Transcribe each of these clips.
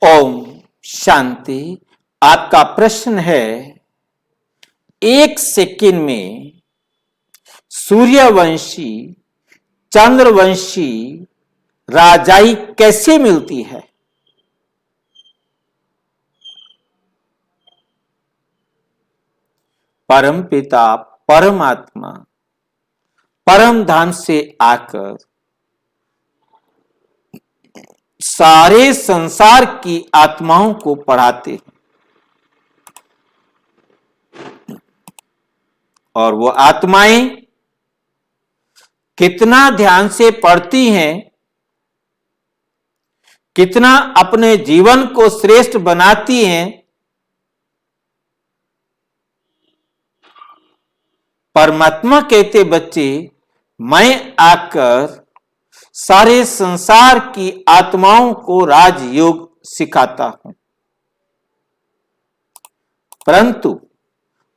ओम शांति। आपका प्रश्न है, एक सेकंड में सूर्यवंशी चंद्रवंशी राजाई कैसे मिलती है? परम पिता परमात्मा परम धाम से आकर सारे संसार की आत्माओं को पढ़ाते हैं और वो आत्माएं कितना ध्यान से पढ़ती हैं, कितना अपने जीवन को श्रेष्ठ बनाती हैं, परमात्मा कहते बच्चे मैं आकर सारे संसार की आत्माओं को राजयोग सिखाता हूं, परंतु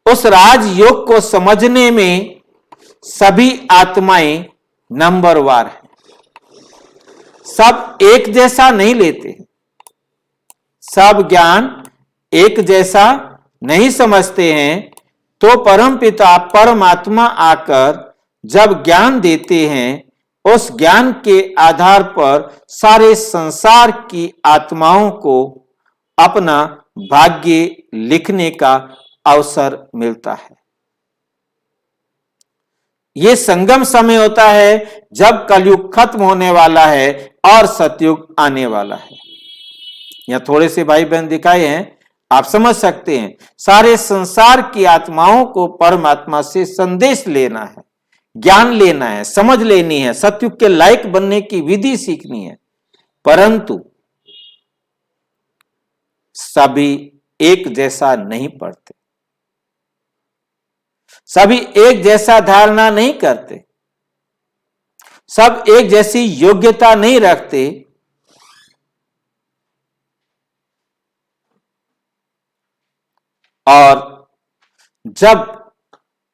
उस राजयोग को समझने में सभी आत्माएं नंबरवार हैं। सब एक जैसा नहीं लेते, सब ज्ञान एक जैसा नहीं समझते हैं। तो परमपिता परमात्मा आकर जब ज्ञान देते हैं, उस ज्ञान के आधार पर सारे संसार की आत्माओं को अपना भाग्य लिखने का अवसर मिलता है। यह संगम समय होता है जब कलयुग खत्म होने वाला है और सतयुग आने वाला है। यहां थोड़े से भाई बहन दिखाए हैं, आप समझ सकते हैं। सारे संसार की आत्माओं को परमात्मा से संदेश लेना है, ज्ञान लेना है, समझ लेनी है, सतयुग के लायक बनने की विधि सीखनी है, परंतु सभी एक जैसा नहीं पढ़ते, सभी एक जैसा धारणा नहीं करते, सब एक जैसी योग्यता नहीं रखते। और जब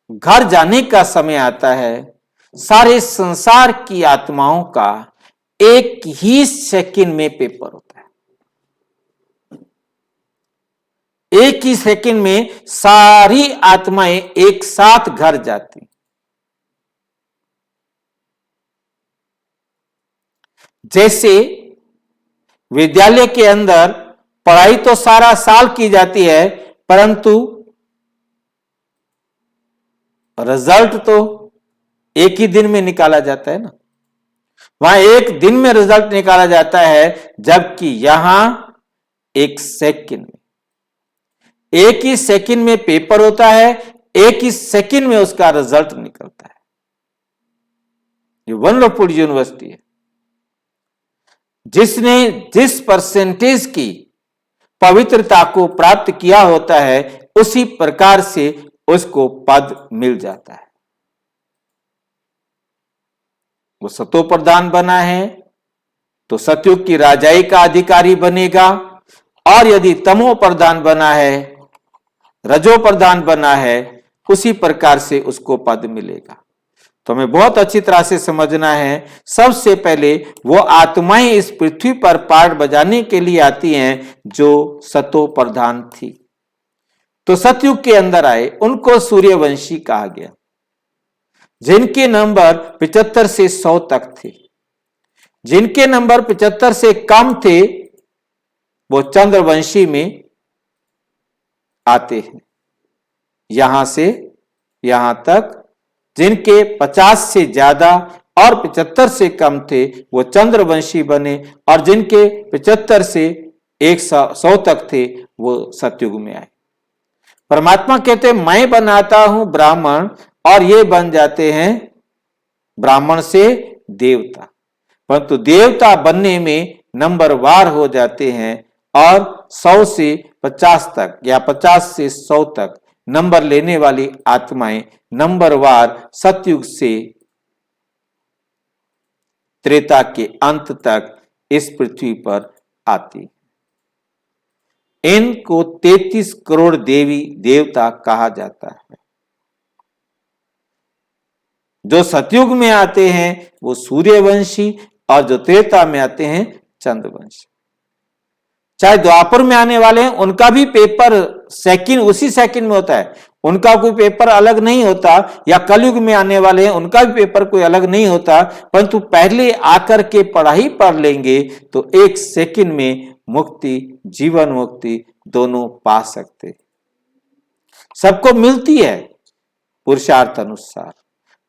घर जाने का समय आता है, सारे संसार की आत्माओं का एक ही सेकंड में पेपर होता है। एक ही सेकंड में सारी आत्माएं एक साथ घर जाती। जैसे विद्यालय के अंदर पढ़ाई तो सारा साल की जाती है, परंतु रिजल्ट तो एक ही दिन में निकाला जाता है ना। वहां एक दिन में रिजल्ट निकाला जाता है, जबकि यहां एक सेकंड में, एक ही सेकंड में पेपर होता है, एक ही सेकंड में उसका रिजल्ट निकलता है। ये वंडरफुल यूनिवर्सिटी है। जिसने जिस परसेंटेज की पवित्रता को प्राप्त किया होता है, उसी प्रकार से उसको पद मिल जाता है। वो सतो प्रधान बना है तो सतयुग की राजाई का अधिकारी बनेगा, और यदि तमो प्रधान बना है, रजो प्रधान बना है, उसी प्रकार से उसको पद मिलेगा। तो हमें बहुत अच्छी तरह से समझना है। सबसे पहले वो आत्माएं इस पृथ्वी पर पाठ बजाने के लिए आती हैं जो सतो प्रधान थी। तो सतयुग के अंदर आए, उनको सूर्यवंशी कहा गया। जिनके नंबर 75 से 100 तक थे, जिनके नंबर 75 से कम थे, वो चंद्रवंशी में आते हैं। यहां से यहां तक जिनके 50 से ज्यादा और 75 से कम थे, वो चंद्रवंशी बने, और जिनके 75 से 100 तक थे, वो सतयुग में आए। परमात्मा कहते हैं मैं बनाता हूं ब्राह्मण, और ये बन जाते हैं ब्राह्मण से देवता, परंतु देवता बनने में नंबरवार हो जाते हैं, और 100 से 50 तक या 50 से 100 तक नंबर लेने वाली आत्माएं नंबरवार सतयुग से त्रेता के अंत तक इस पृथ्वी पर आती। इनको 33 करोड़ देवी देवता कहा जाता है। जो सतयुग में आते हैं वो सूर्यवंशी, और जो त्रेता में आते हैं चंद्रवंशी। चाहे द्वापर में आने वाले हैं उनका भी पेपर सेकंड उसी सेकंड में होता है, उनका कोई पेपर अलग नहीं होता, या कलयुग में आने वाले हैं उनका भी पेपर कोई अलग नहीं होता, परंतु पहले आकर के पढ़ाई पढ़ लेंगे तो एक सेकंड में मुक्ति, जीवन मुक्ति दोनों पा सकते। सबको मिलती है पुरुषार्थ अनुसार।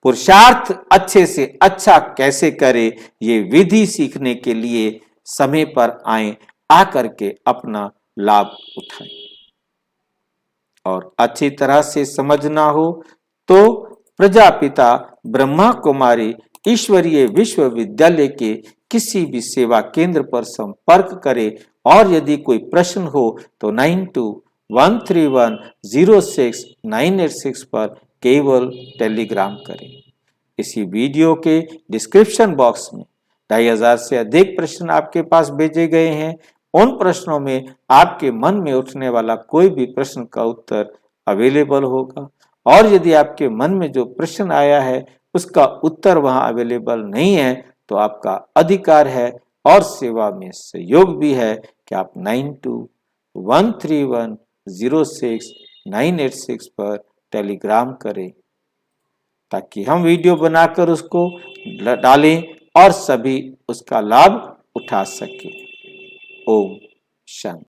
पुरुषार्थ अच्छे से अच्छा कैसे करे, ये विधि सीखने के लिए समय पर आए, आकर के अपना लाभ उठाएं। और अच्छी तरह से समझना हो तो प्रजापिता ब्रह्मा कुमारी ईश्वरीय विश्वविद्यालय के किसी भी सेवा केंद्र पर संपर्क करें, और यदि कोई प्रश्न हो तो 9213106986 पर केवल टेलीग्राम करें। इसी वीडियो के डिस्क्रिप्शन बॉक्स में 2500 से अधिक प्रश्न आपके पास भेजे गए हैं। उन प्रश्नों में आपके मन में उठने वाला कोई भी प्रश्न का उत्तर अवेलेबल होगा, और यदि आपके मन में जो प्रश्न आया है उसका उत्तर वहां अवेलेबल नहीं है तो आपका अधिकार है और सेवा में सहयोग भी है कि आप 9213106986 पर टेलीग्राम करें, ताकि हम वीडियो बनाकर उसको डालें और सभी उसका लाभ उठा सके। ओम शांति।